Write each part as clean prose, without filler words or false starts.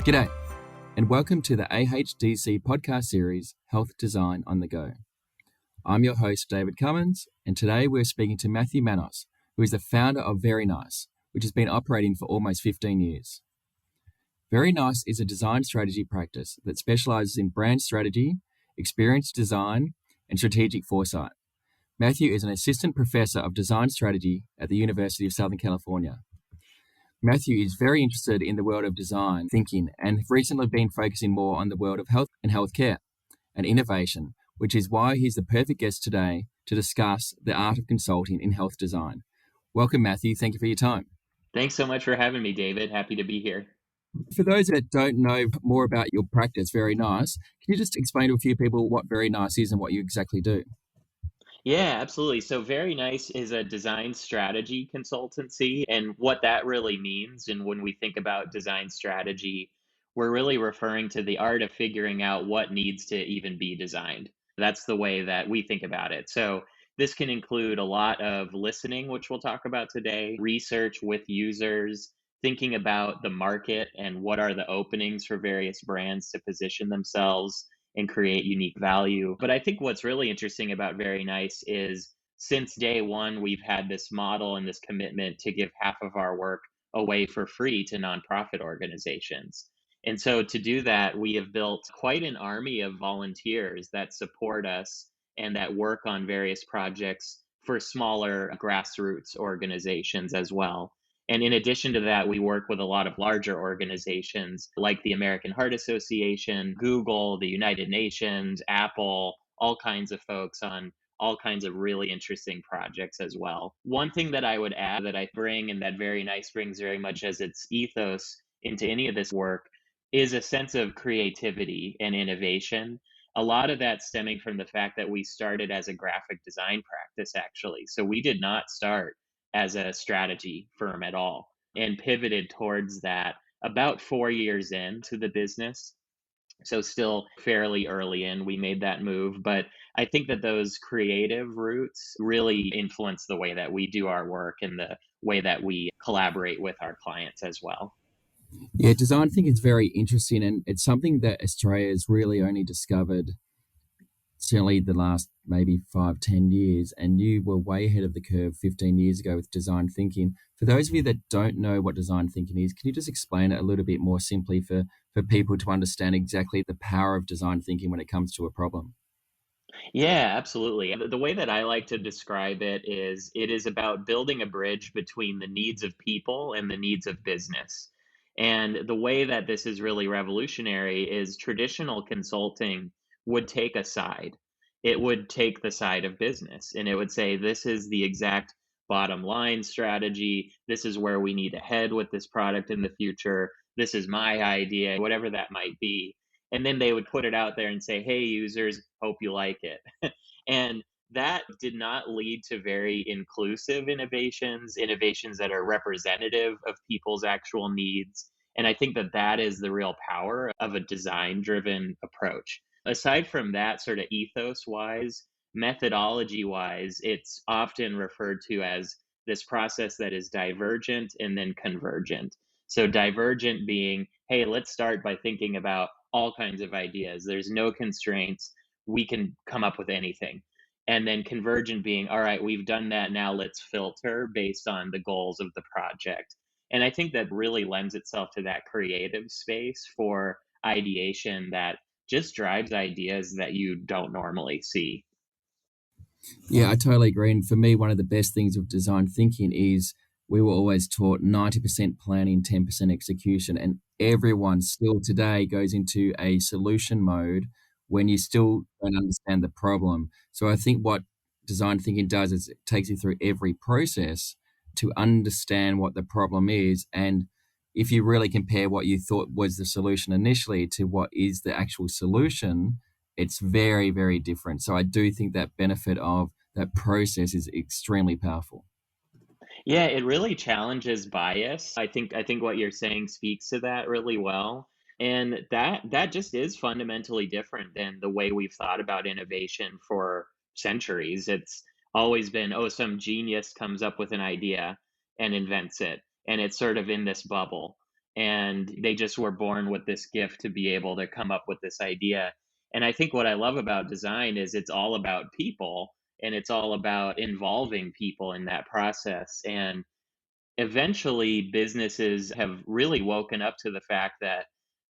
G'day, and welcome to the AHDC podcast series, Health Design on the Go. I'm your host, David Cummins, and today we're speaking to Matthew Manos, who is the founder of Very Nice, which has been operating for almost 15 years. Very Nice is a design strategy practice that specialises in brand strategy, experience design, and strategic foresight. Matthew is an assistant professor of design strategy at the University of Southern California. Matthew is very interested in the world of design thinking and have recently been focusing more on the world of health and healthcare and innovation, which is why he's the perfect guest today to discuss the art of consulting in health design. Welcome, Matthew. Thank you for your time. Thanks so much for having me, David. Happy to be here. For those that don't know more about your practice, Very Nice, can you just explain to a few people what Very Nice is and what you exactly do? Yeah, absolutely. So Very Nice is a design strategy consultancy. And what that really means, and when we think about design strategy, we're really referring to the art of figuring out what needs to even be designed. That's the way that we think about it. So this can include a lot of listening, which we'll talk about today, research with users, thinking about the market and what are the openings for various brands to position themselves and create unique value. But I think what's really interesting about Very Nice is since day one, we've had this model and this commitment to give half of our work away for free to nonprofit organizations. And so to do that, we have built quite an army of volunteers that support us and that work on various projects for smaller grassroots organizations as well. And in addition to that, we work with a lot of larger organizations like the American Heart Association, Google, the United Nations, Apple, all kinds of folks on all kinds of really interesting projects as well. One thing that I would add that I bring and that Very Nice brings very much as its ethos into any of this work is a sense of creativity and innovation. A lot of that stemming from the fact that we started as a graphic design practice, actually. So we did not start as a strategy firm at all and pivoted towards that about 4 years into the business. So, still fairly early in, we made that move. But I think that those creative roots really influence the way that we do our work and the way that we collaborate with our clients as well. Yeah, design thinking is very interesting, and it's something that Australia has really only discovered certainly the last maybe 5-10 years, and you were way ahead of the curve 15 years ago with design thinking. For those of you that don't know what design thinking is, can you just explain it a little bit more simply for people to understand exactly the power of design thinking when it comes to a problem? Yeah, absolutely. The way that I like to describe it is about building a bridge between the needs of people and the needs of business. And the way that this is really revolutionary is traditional consulting would take a side. It would take the side of business and it would say, this is the exact bottom line strategy. This is where we need to head with this product in the future. This is my idea, whatever that might be, and then they would put it out there and say, hey users, hope you like it. And that did not lead to very inclusive innovations that are representative of people's actual needs. And I think that that is the real power of a design driven approach. Aside from that, sort of ethos wise, methodology wise, it's often referred to as this process that is divergent and then convergent. So divergent being, hey, let's start by thinking about all kinds of ideas. There's no constraints. We can come up with anything. And then convergent being, all right, we've done that. Now let's filter based on the goals of the project. And I think that really lends itself to that creative space for ideation that just drives ideas that you don't normally see. Yeah, I totally agree. And for me, one of the best things of design thinking is we were always taught 90% planning, 10% execution, and everyone still today goes into a solution mode when you still don't understand the problem. So I think what design thinking does is it takes you through every process to understand what the problem is. And if you really compare what you thought was the solution initially to what is the actual solution, it's very, very different. So I do think that benefit of that process is extremely powerful. Yeah, it really challenges bias. I think what you're saying speaks to that really well. And that just is fundamentally different than the way we've thought about innovation for centuries. It's always been, oh, some genius comes up with an idea and invents it, and it's sort of in this bubble. and they just were born with this gift to be able to come up with this idea. And I think what I love about design is it's all about people, and it's all about involving people in that process. And eventually businesses have really woken up to the fact that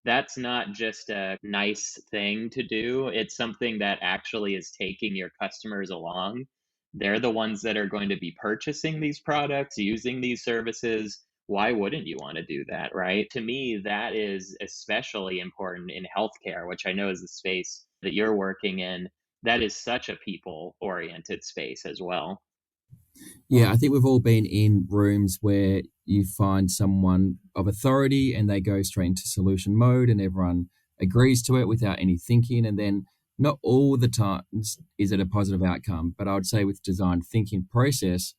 that's not just a nice thing to do. It's something that actually is taking your customers along. They're the ones that are going to be purchasing these products, using these services. Why wouldn't you want to do that, right? To me, that is especially important in healthcare, which I know is the space that you're working in. That is such a people oriented space as well. Yeah, I think we've all been in rooms where you find someone of authority and they go straight into solution mode and everyone agrees to it without any thinking. And then not all the times is it a positive outcome, but I would say with design thinking process,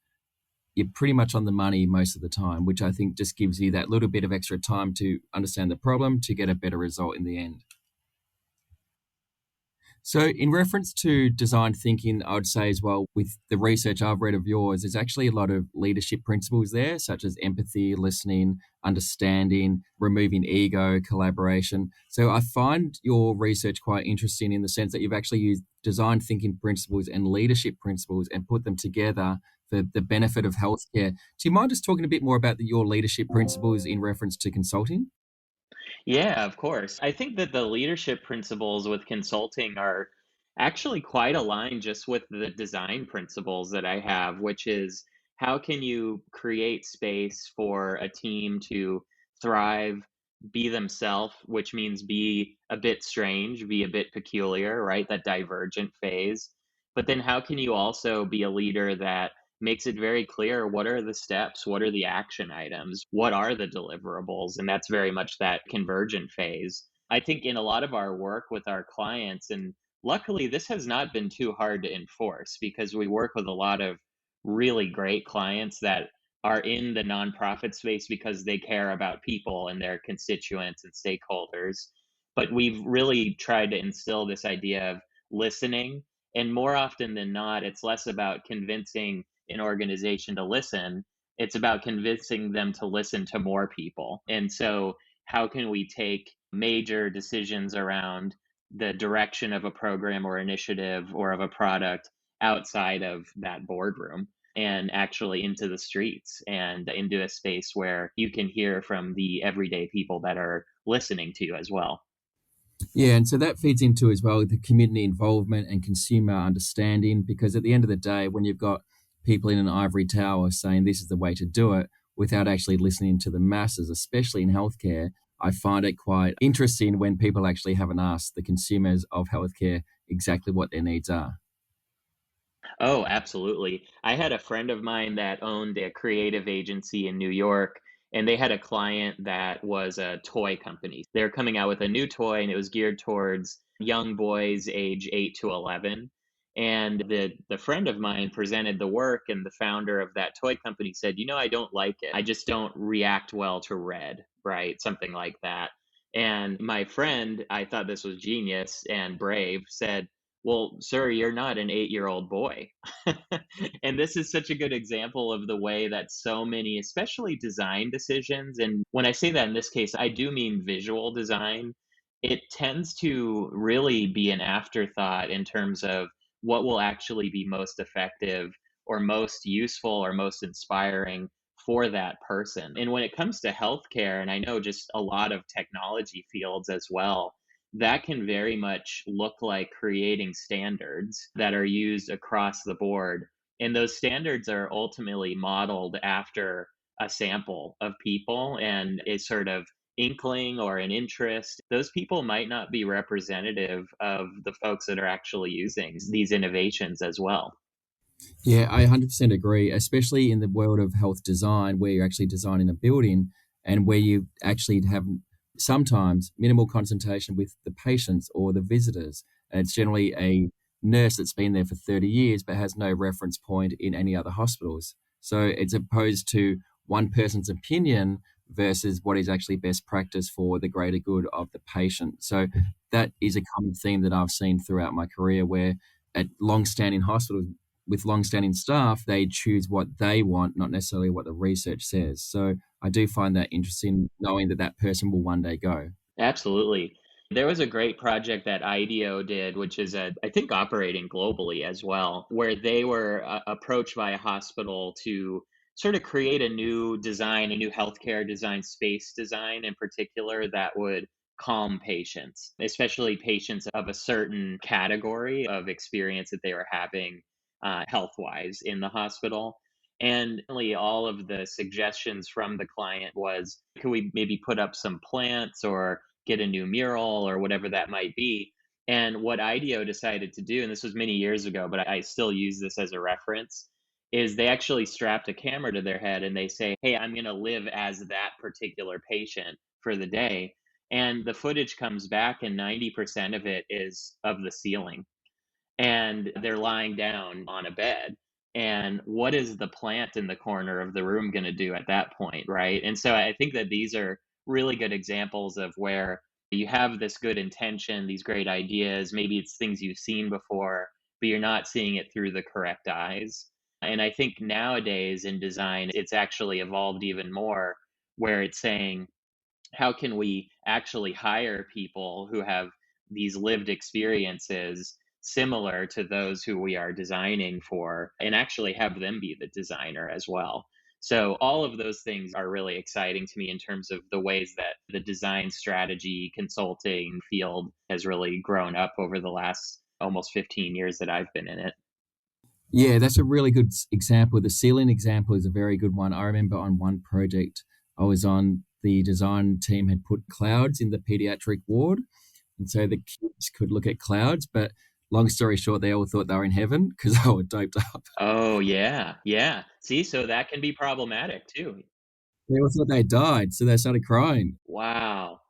you're pretty much on the money most of the time, which I think just gives you that little bit of extra time to understand the problem to get a better result in the end. So, in reference to design thinking, I would say as well, with the research I've read of yours, there's actually a lot of leadership principles there, such as empathy, listening, understanding, removing ego, collaboration. So, I find your research quite interesting in the sense that you've actually used design thinking principles and leadership principles and put them together for the benefit of healthcare. Do you mind just talking a bit more about your leadership principles in reference to consulting? Yeah, of course. I think that the leadership principles with consulting are actually quite aligned just with the design principles that I have, which is how can you create space for a team to thrive, be themselves, which means be a bit strange, be a bit peculiar, right? That divergent phase. But then how can you also be a leader that makes it very clear what are the steps, what are the action items, what are the deliverables, and that's very much that convergent phase. I think in a lot of our work with our clients, and luckily this has not been too hard to enforce because we work with a lot of really great clients that are in the nonprofit space because they care about people and their constituents and stakeholders. But we've really tried to instill this idea of listening. And more often than not, it's less about convincing an organization to listen. It's about convincing them to listen to more people. And so, how can we take major decisions around the direction of a program or initiative or of a product outside of that boardroom and actually into the streets and into a space where you can hear from the everyday people that are listening to you as well? Yeah, and so that feeds into as well the community involvement and consumer understanding, because at the end of the day, when you've got people in an ivory tower saying this is the way to do it without actually listening to the masses, especially in healthcare, I find it quite interesting when people actually haven't asked the consumers of healthcare exactly what their needs are. Oh, absolutely. I had a friend of mine that owned a creative agency in New York, and they had a client that was a toy company. They're coming out with a new toy, and it was geared towards young boys age 8 to 11. And the friend of mine presented the work, and the founder of that toy company said, "You know, I don't like it. I just don't react well to red," right? Something like that. And my friend, I thought this was genius and brave, said, "Well, sir, you're not an 8-year-old boy." And this is such a good example of the way that so many, especially design decisions, and when I say that in this case, I do mean visual design, it tends to really be an afterthought in terms of what will actually be most effective or most useful or most inspiring for that person. And when it comes to healthcare, and I know just a lot of technology fields as well, that can very much look like creating standards that are used across the board. And those standards are ultimately modeled after a sample of people and a sort of inkling or an interest. Those people might not be representative of the folks that are actually using these innovations as well. Yeah, I 100% agree, especially in the world of health design, where you're actually designing a building and where you actually have sometimes minimal consultation with the patients or the visitors. And it's generally a nurse that's been there for 30 years but has no reference point in any other hospitals. So it's opposed to one person's opinion versus what is actually best practice for the greater good of the patient. So that is a common theme that I've seen throughout my career where at long-standing hospitals with long-standing staff, they choose what they want, not necessarily what the research says. So I do find that interesting, knowing that that person will one day go. Absolutely. There was a great project that IDEO did, which is, I think, operating globally as well, where they were approached by a hospital to sort of create a new design, a new healthcare design, space design in particular, that would calm patients, especially patients of a certain category of experience that they were having health wise in the hospital. And really, all of the suggestions from the client was, could we maybe put up some plants or get a new mural or whatever that might be? And what IDEO decided to do, and this was many years ago, but I still use this as a reference, is they actually strapped a camera to their head and they say, hey, I'm going to live as that particular patient for the day. And the footage comes back, and 90% of it is of the ceiling, and they're lying down on a bed. And what is the plant in the corner of the room going to do at that point, right? And so I think that these are really good examples of where you have this good intention, these great ideas, maybe it's things you've seen before, but you're not seeing it through the correct eyes. And I think nowadays in design, it's actually evolved even more, where it's saying, how can we actually hire people who have these lived experiences similar to those who we are designing for, and actually have them be the designer as well? So all of those things are really exciting to me in terms of the ways that the design strategy consulting field has really grown up over the last almost 15 years that I've been in it. Yeah, that's a really good example. The ceiling example is a very good one. I remember on one project I was on, the design team had put clouds in the pediatric ward. And so the kids could look at clouds. But long story short, they all thought they were in heaven because they were doped up. Oh, yeah. Yeah. See, so that can be problematic too. They all thought they died. So they started crying. Wow.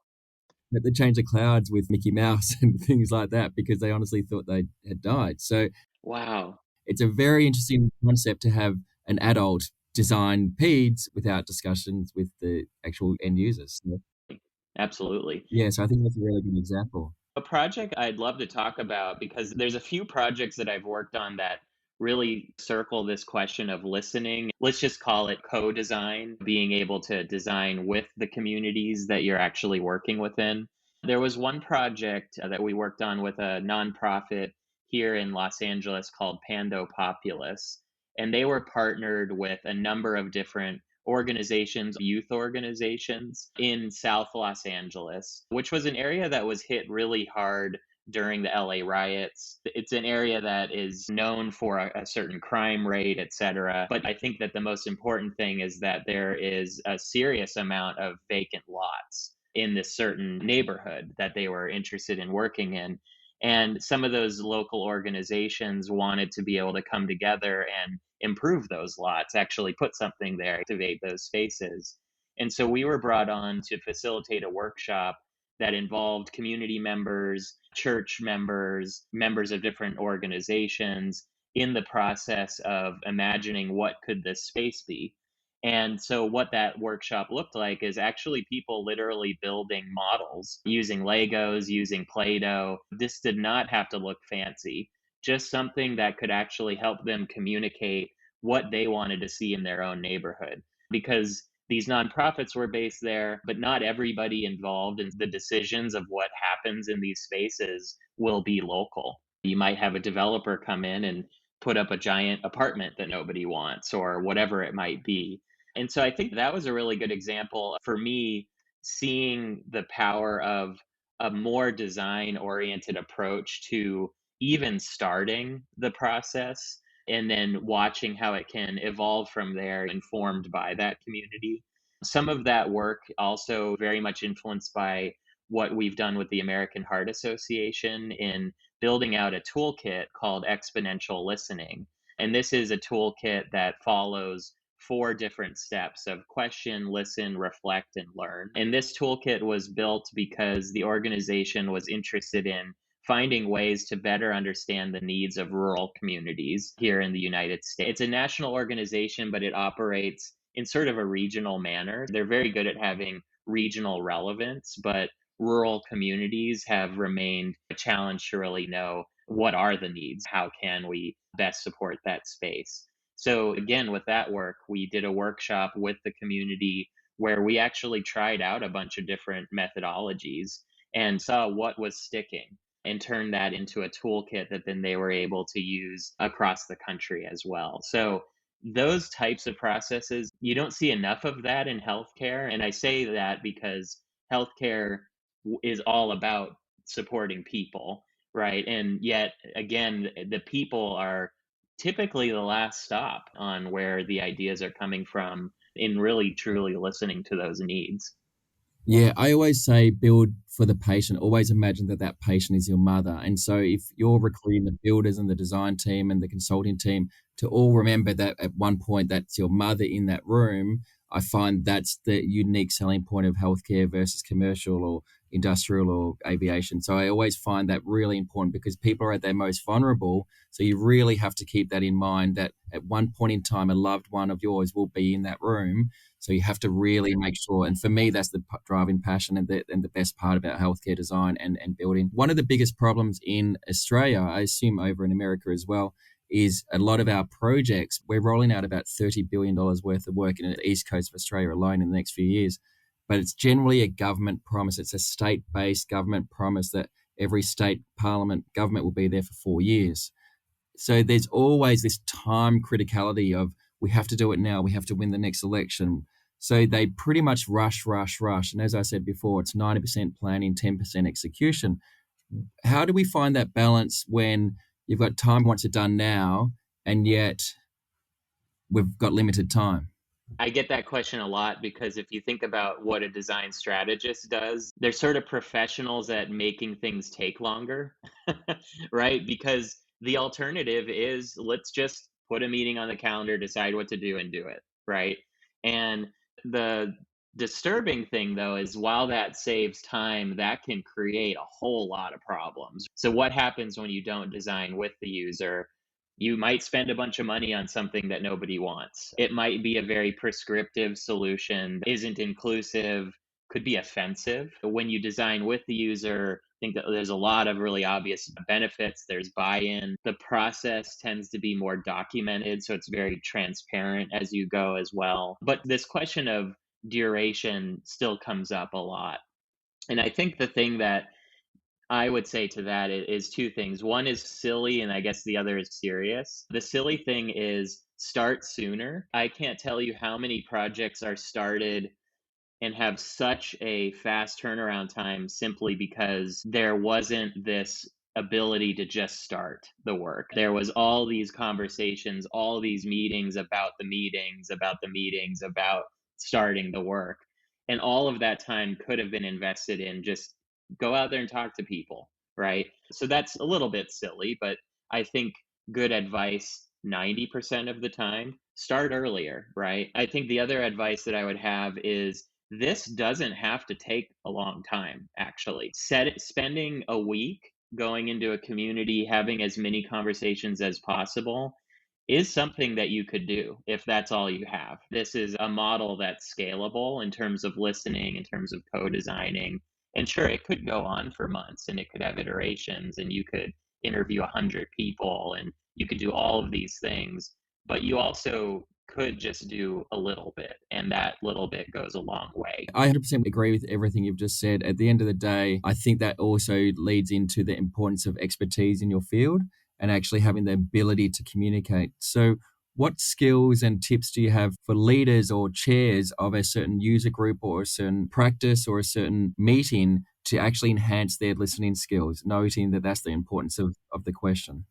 But they changed the clouds with Mickey Mouse and things like that because they honestly thought they had died. So Wow. it's a very interesting concept to have an adult design peds without discussions with the actual end users. So, Absolutely. yeah, so I think that's a really good example. A project I'd love to talk about, because there's a few projects that I've worked on that really circle this question of listening. Let's just call it co-design, being able to design with the communities that you're actually working within. There was one project that we worked on with a nonprofit here in Los Angeles called Pando Populous, and they were partnered with a number of different organizations, youth organizations in South Los Angeles, which was an area that was hit really hard during the LA riots. It's an area that is known for a certain crime rate, et cetera. But I think that the most important thing is that there is a serious amount of vacant lots in this certain neighborhood that they were interested in working in. And some of those local organizations wanted to be able to come together and improve those lots, actually put something there, activate those spaces. And so we were brought on to facilitate a workshop that involved community members, church members, members of different organizations in the process of imagining what could this space be. And so what that workshop looked like is actually people literally building models using Legos, using Play-Doh. This did not have to look fancy, just something that could actually help them communicate what they wanted to see in their own neighborhood. Because these nonprofits were based there, but not everybody involved in the decisions of what happens in these spaces will be local. You might have a developer come in and put up a giant apartment that nobody wants, or whatever it might be. And so I think that was a really good example for me, seeing the power of a more design oriented approach to even starting the process, and then watching how it can evolve from there, informed by that community. Some of that work also very much influenced by what we've done with the American Heart Association in building out a toolkit called exponential listening. And this is a toolkit that follows four different steps of question, listen, reflect, and learn. And this toolkit was built because the organization was interested in finding ways to better understand the needs of rural communities here in the United States. It's a national organization, but it operates in sort of a regional manner. They're very good at having regional relevance, but rural communities have remained a challenge to really know what are the needs, how can we best support that space. So again, with that work, we did a workshop with the community where we actually tried out a bunch of different methodologies and saw what was sticking and turned that into a toolkit that then they were able to use across the country as well. So those types of processes, you don't see enough of that in healthcare. And I say that because healthcare is all about supporting people, right? And yet, again, the people are typically the last stop on where the ideas are coming from in really truly listening to those needs. Yeah, I always say build for the patient. Always imagine that that patient is your mother. And so if you're recruiting the builders and the design team and the consulting team to all remember that at one point that's your mother in that room, I find that's the unique selling point of healthcare versus commercial or industrial or aviation. So I always find that really important because people are at their most vulnerable. So you really have to keep that in mind that at one point in time, a loved one of yours will be in that room, so you have to really make sure. And for me, that's the driving passion and the best part about healthcare design and building. One of the biggest problems in Australia, I assume over in America as well, is a lot of our projects. We're rolling out about $30 billion worth of work in the east coast of Australia alone in the next few years. But it's generally a government promise. It's a state-based government promise that every state parliament government will be there for 4 years. So there's always this time criticality of we have to do it now. We have to win the next election. So they pretty much rush. And as I said before, it's 90% planning, 10% execution. How do we find that balance when you've got time wants it done now, and yet we've got limited time? I get that question a lot because if you think about what a design strategist does, they're sort of professionals at making things take longer, right? Because the alternative is let's just put a meeting on the calendar, decide what to do, and do it, right? And the disturbing thing, though, is while that saves time, that can create a whole lot of problems. So, what happens when you don't design with the user? You might spend a bunch of money on something that nobody wants. It might be a very prescriptive solution, isn't inclusive, could be offensive. When you design with the user, I think that there's a lot of really obvious benefits. There's buy in. The process tends to be more documented, so it's very transparent as you go as well. But this question of duration still comes up a lot. And I think the thing that I would say to that is two things. One is silly, and I guess the other is serious. The silly thing is start sooner. I can't tell you how many projects are started and have such a fast turnaround time simply because there wasn't this ability to just start the work. There was all these conversations, all these meetings about the meetings, about the meetings, about starting the work. And all of that time could have been invested in just go out there and talk to people, right? So that's a little bit silly, but I think good advice 90% of the time, start earlier, right? I think the other advice that I would have is this doesn't have to take a long time, actually. Spending a week going into a community, having as many conversations as possible is something that you could do if that's all you have. This is a model that's scalable in terms of listening, in terms of co-designing. And sure, it could go on for months and it could have iterations and you could interview 100 people and you could do all of these things, but you also could just do a little bit, and that little bit goes a long way. I 100% agree with everything you've just said. At the end of the day, I think that also leads into the importance of expertise in your field and actually having the ability to communicate. So, what skills and tips do you have for leaders or chairs of a certain user group or a certain practice or a certain meeting to actually enhance their listening skills, noting that that's the importance of the question?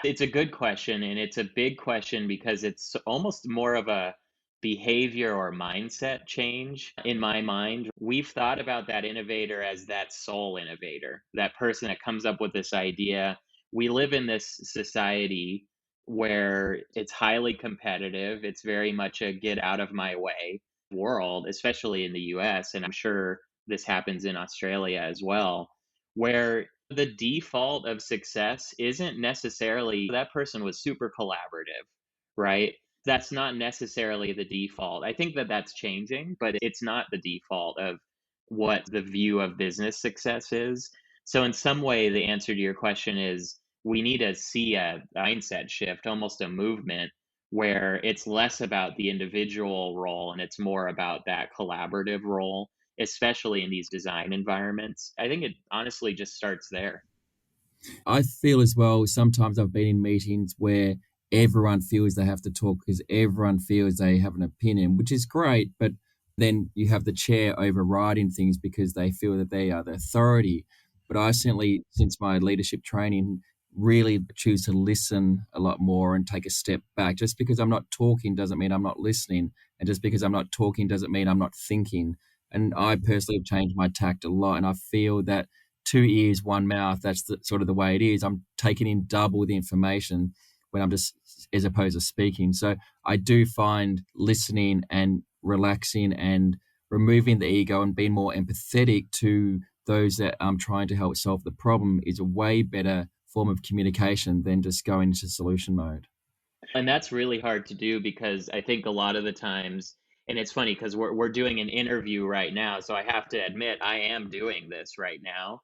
It's a good question, and it's a big question because it's almost more of a behavior or mindset change in my mind. We've thought about that innovator as that sole innovator, that person that comes up with this idea. We live in this society where it's highly competitive. It's very much a get out of my way world, especially in the US, and I'm sure this happens in Australia as well, where the default of success isn't necessarily that person was super collaborative, right? That's not necessarily the default. I think that that's changing, but it's not the default of what the view of business success is. So, in some way, the answer to your question is we need to see a mindset shift, almost a movement where it's less about the individual role and it's more about that collaborative role, especially in these design environments. I think it honestly just starts there. I feel as well, sometimes I've been in meetings where everyone feels they have to talk because everyone feels they have an opinion, which is great, but then you have the chair overriding things because they feel that they are the authority. But I certainly, since my leadership training, really choose to listen a lot more and take a step back. Just because I'm not talking doesn't mean I'm not listening. And just because I'm not talking doesn't mean I'm not thinking. And I personally have changed my tact a lot. And I feel that two ears, one mouth, that's sort of the way it is. I'm taking in double the information when I'm just, as opposed to speaking. So I do find listening and relaxing and removing the ego and being more empathetic to those that I'm trying to help solve the problem is a way better form of communication than just going into solution mode. And that's really hard to do because I think a lot of the times, and it's funny because we're doing an interview right now, so I have to admit I am doing this right now.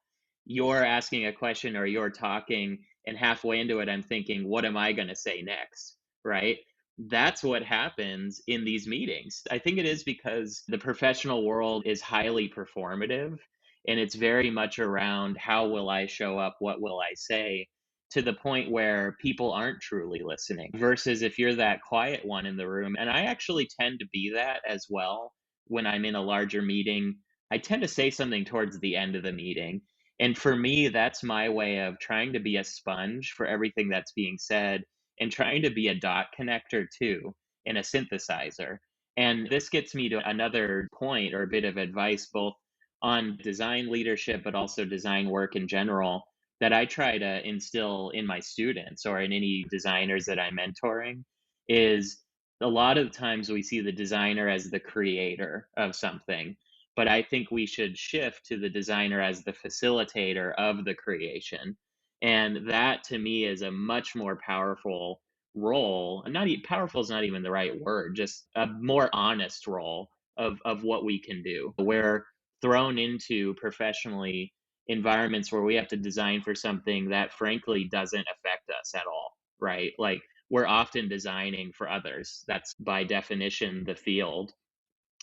You're asking a question or you're talking, and halfway into it, I'm thinking, what am I going to say next? Right? That's what happens in these meetings. I think it is because the professional world is highly performative and it's very much around how will I show up? What will I say? To the point where people aren't truly listening versus if you're that quiet one in the room. And I actually tend to be that as well when I'm in a larger meeting. I tend to say something towards the end of the meeting. And for me, that's my way of trying to be a sponge for everything that's being said and trying to be a dot connector too and a synthesizer. And this gets me to another point or a bit of advice, both on design leadership, but also design work in general that I try to instill in my students or in any designers that I'm mentoring is a lot of times we see the designer as the creator of something, but I think we should shift to the designer as the facilitator of the creation. And that to me is a much more powerful role. Not powerful is not even the right word, just a more honest role of what we can do. We're thrown into professionally environments where we have to design for something that frankly doesn't affect us at all, right? Like we're often designing for others. That's by definition the field.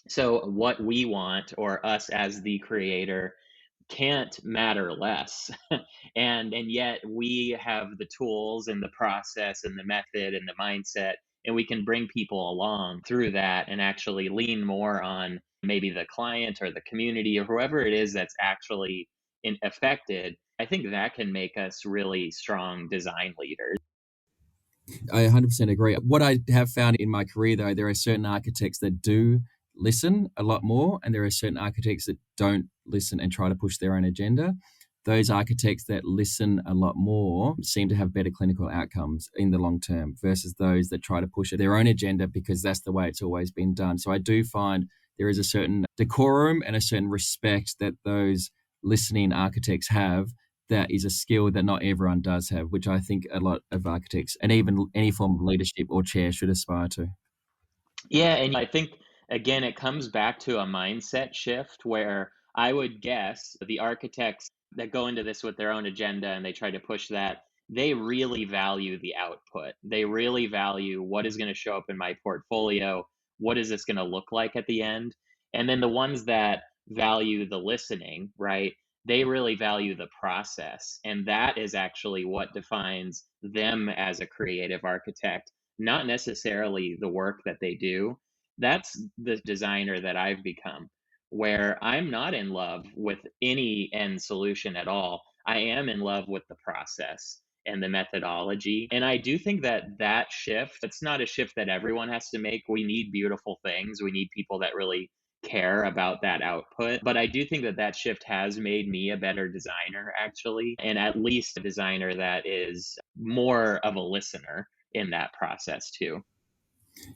So what we want or us as the creator can't matter less. And yet we have the tools and the process and the method and the mindset and we can bring people along through that and actually lean more on maybe the client or the community or whoever it is that's actually affected. I think that can make us really strong design leaders. I 100% agree. What I have found in my career, though, there are certain architects that do listen a lot more, and there are certain architects that don't listen and try to push their own agenda. Those architects that listen a lot more seem to have better clinical outcomes in the long term versus those that try to push their own agenda because that's the way it's always been done. So I do find there is a certain decorum and a certain respect that those listening architects have that is a skill that not everyone does have, which I think a lot of architects and even any form of leadership or chair should aspire to. Yeah, and I think again it comes back to a mindset shift where I would guess the architects that go into this with their own agenda and they try to push that, they really value the output. They really value what is going to show up in my portfolio, what is this going to look like at the end? And then the ones that value the listening, right? They really value the process. And that is actually what defines them as a creative architect, not necessarily the work that they do. That's the designer that I've become, where I'm not in love with any end solution at all. I am in love with the process and the methodology. And I do think that that shift, it's not a shift that everyone has to make. We need beautiful things. We need people that really care about that output. But I do think that that shift has made me a better designer, actually, and at least a designer that is more of a listener in that process too.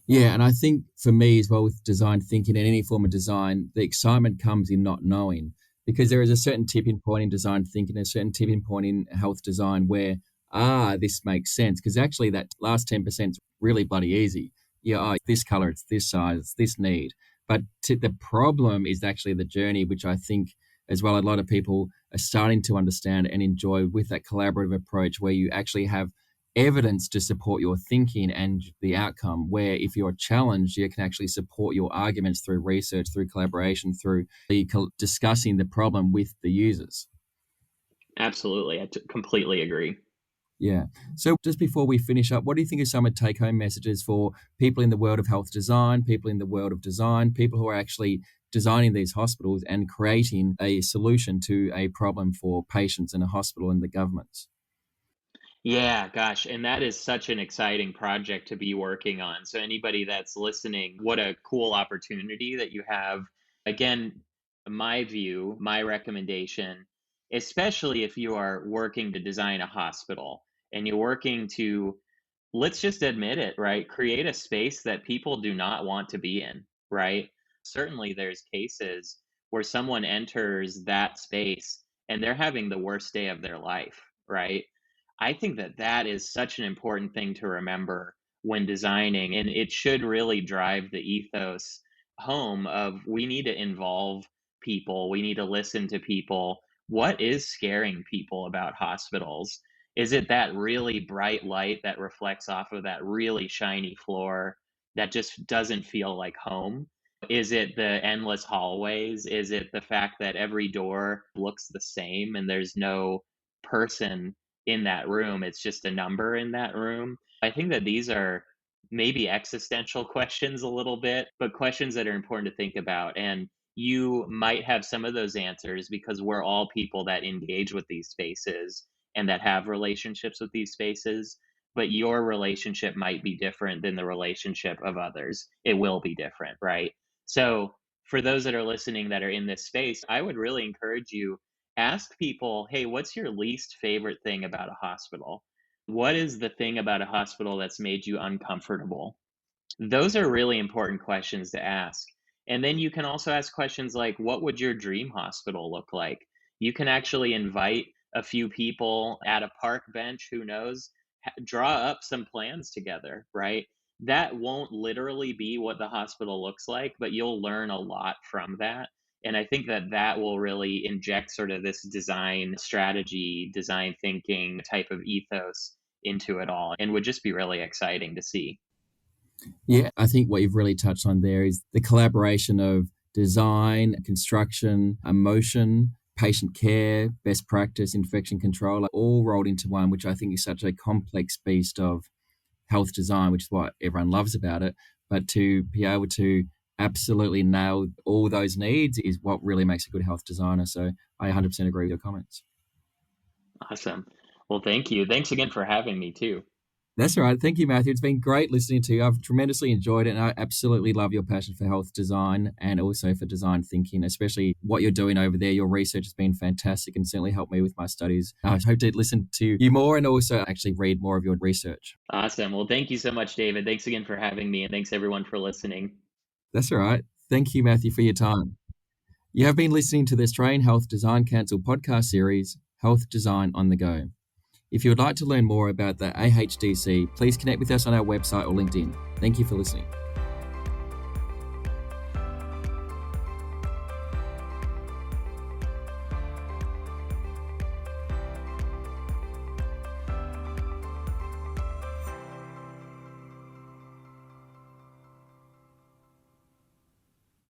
Yeah, and I think for me as well with design thinking and any form of design, the excitement comes in not knowing because there is a certain tipping point in design thinking, a certain tipping point in health design where, this makes sense because actually that last 10% is really bloody easy. Yeah, this color, it's this size, it's this need. But the problem is actually the journey, which I think as well a lot of people are starting to understand and enjoy with that collaborative approach where you actually have evidence to support your thinking and the outcome, where if you're challenged, you can actually support your arguments through research, through collaboration, through discussing the problem with the users. Absolutely. Completely agree. Yeah. So just before we finish up, what do you think are some of the take-home messages for people in the world of health design, people in the world of design, people who are actually designing these hospitals and creating a solution to a problem for patients in a hospital and the governments? Yeah, gosh, and that is such an exciting project to be working on. So anybody that's listening, what a cool opportunity that you have. Again, my view, my recommendation, especially if you are working to design a hospital and you're working to, let's just admit it, right? Create a space that people do not want to be in, right? Certainly there's cases where someone enters that space and they're having the worst day of their life, right? I think that that is such an important thing to remember when designing, and it should really drive the ethos home of we need to involve people, we need to listen to people. What is scaring people about hospitals? Is it that really bright light that reflects off of that really shiny floor that just doesn't feel like home? Is it the endless hallways? Is it the fact that every door looks the same and there's no person in that room? It's just a number in that room. I think that these are maybe existential questions a little bit, but questions that are important to think about. And you might have some of those answers because we're all people that engage with these spaces and that have relationships with these spaces. But your relationship might be different than the relationship of others. It will be different, right? So, for those that are listening that are in this space, I would really encourage you ask people, hey, what's your least favorite thing about a hospital? What is the thing about a hospital that's made you uncomfortable? Those are really important questions to ask. And then you can also ask questions like, what would your dream hospital look like? You can actually invite a few people at a park bench, who knows, draw up some plans together, right? That won't literally be what the hospital looks like, but you'll learn a lot from that. And I think that that will really inject sort of this design strategy, design thinking type of ethos into it all, and would just be really exciting to see. Yeah, I think what you've really touched on there is the collaboration of design, construction, emotion, patient care, best practice, infection control, like all rolled into one, which I think is such a complex beast of health design, which is what everyone loves about it. But to be able to absolutely nail all those needs is what really makes a good health designer. So I 100% agree with your comments. Awesome. Well, thank you. Thanks again for having me too. That's all right. Thank you, Matthew. It's been great listening to you. I've tremendously enjoyed it, and I absolutely love your passion for health design and also for design thinking, especially what you're doing over there. Your research has been fantastic and certainly helped me with my studies. I hope to listen to you more and also actually read more of your research. Awesome. Well, thank you so much, David. Thanks again for having me, and thanks everyone for listening. That's all right. Thank you, Matthew, for your time. You have been listening to the Australian Health Design Council podcast series, Health Design on the Go. If you would like to learn more about the AHDC, please connect with us on our website or LinkedIn. Thank you for listening.